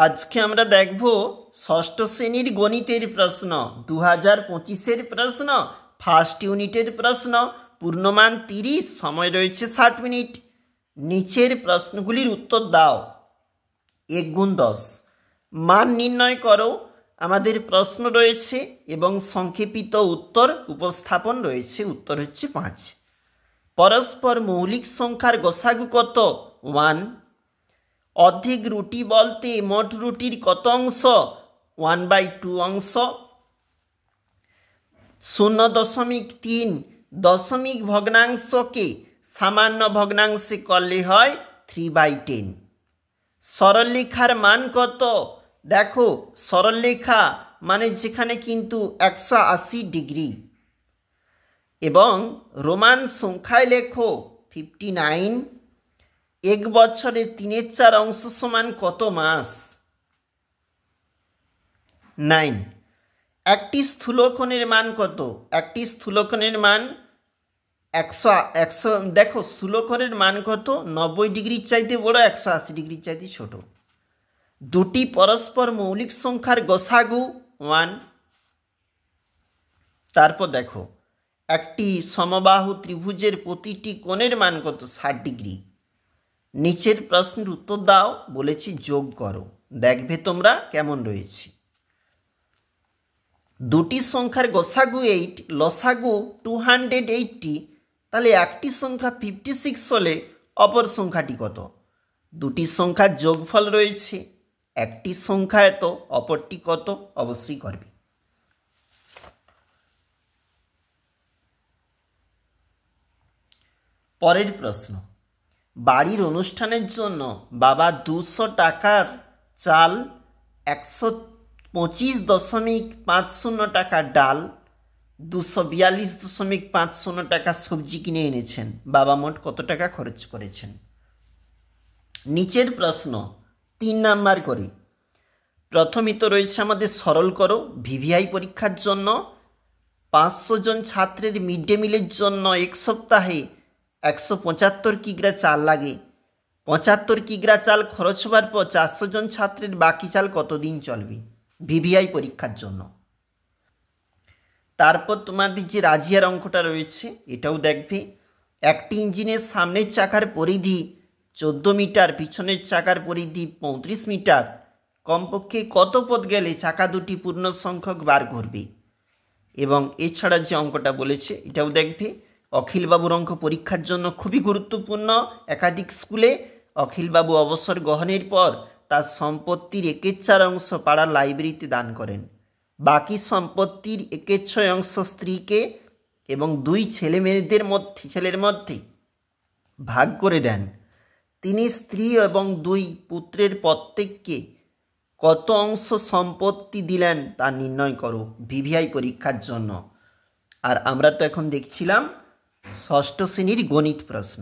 আজকে আমরা দেখব ষষ্ঠ শ্রেণীর গণিতের প্রশ্ন 2025-এর প্রশ্ন, ফার্স্ট ইউনিটের প্রশ্ন। পূর্ণমান 30, সময় রয়েছে 60 মিনিট। নিচের প্রশ্নগুলির উত্তর দাও। 1 গুণ 10 মান নির্ণয় করো। আমাদের প্রশ্ন রয়েছে এবং সংক্ষেপিত উত্তর উপস্থাপন রয়েছে। উত্তর হচ্ছে 5। পরস্পর মৌলিক সংখ্যার গসাগু কত? 1। অর্ধেক রুটি বলতে মোট রুটির কত অংশ? 1/2 অংশ। 0.3 দশমিক ভগ্নাংশকে সামান্য ভগ্নাংশে করলে হয় 3/10। সরলরেখার মান কত? দেখো, সরলরেখা মানে যেখানে কিন্তু 180 ডিগ্রি। এবং রোমান সংখ্যায় লেখো 59। 1 বছরে 3/4 অংশ সমান কত মাস? 9। একটি স্থূলকোণের মান কত? একটি স্থূলকোণের মান 100। দেখো, স্থূলকোণের মান কত? 90 ডিগ্রির চাইতে বড়, 180 ডিগ্রির চাইতে ছোট। দুটি পরস্পর মৌলিক সংখ্যার গসাগু 1। তারপর দেখো, একটি সমবাহু ত্রিভুজের প্রতিটি কোণের মান কত? 60 ডিগ্রি। নিচের প্রশ্নের উত্তর দাও। বলেছি যোগ করো, দেখবে তোমরা কেমন রয়েছে। দুটি সংখ্যার গসাগু 8, লসাগু 280। তাহলে একটি সংখ্যা 56 হলে অপর সংখ্যাটি কত? দুটি সংখ্যার যোগফল রয়েছে, একটি সংখ্যা এত, অপরটি কত? অবশ্যই করবে। পরের প্রশ্ন, বাড়ির অনুষ্ঠানের জন্য বাবা 200 টাকার চাল, 125.50 টাকার ডাল, 242.50 টাকা সবজি কিনে এনেছেন। বাবা মোট কত টাকা খরচ করেছেন? নিচের প্রশ্ন 3 নাম্বার করে। প্রথমই তো রয়েছে আমাদের সরল করো। ভিভিআই পরীক্ষার জন্য 500 জন ছাত্রের মিড ডে মিলের জন্য এক সপ্তাহে 175 কিগ্রা চাল লাগে। 75 কিগ্রা চাল খরচ হওয়ার পর 400 জন ছাত্রের বাকি চাল কতদিন চলবে? ভিভিআই পরীক্ষার জন্য। তারপর তোমাদের যে রাজিয়ার অঙ্কটা রয়েছে এটাও দেখবে। একটি ইঞ্জিনের সামনের চাকার পরিধি 14 মিটার, পিছনের চাকার পরিধি 35 মিটার। কমপক্ষে কত পথ গেলে চাকা দুটি পূর্ণ সংখ্যক বার ঘুরবে? এবং এছাড়া যে অঙ্কটা বলেছে এটাও দেখবে। অখিলবাবুর অঙ্ক পরীক্ষার জন্য খুবই গুরুত্বপূর্ণ। একাধিক স্কুলে অখিলবাবু অবসর গ্রহণের পর তার সম্পত্তির 1/4 অংশ পাড়ার লাইব্রেরিতে দান করেন। বাকি সম্পত্তির 1/6 অংশ স্ত্রীকে এবং 2 ছেলের মধ্যে ভাগ করে দেন। তিনি স্ত্রী এবং 2 পুত্রের প্রত্যেককে কত অংশ সম্পত্তি দিলেন তা নির্ণয় করো ভিভিআই পরীক্ষার জন্য। আর আমরা তো এখন দেখছিলাম ষষ্ঠ শ্রেণীর গণিত প্রশ্ন।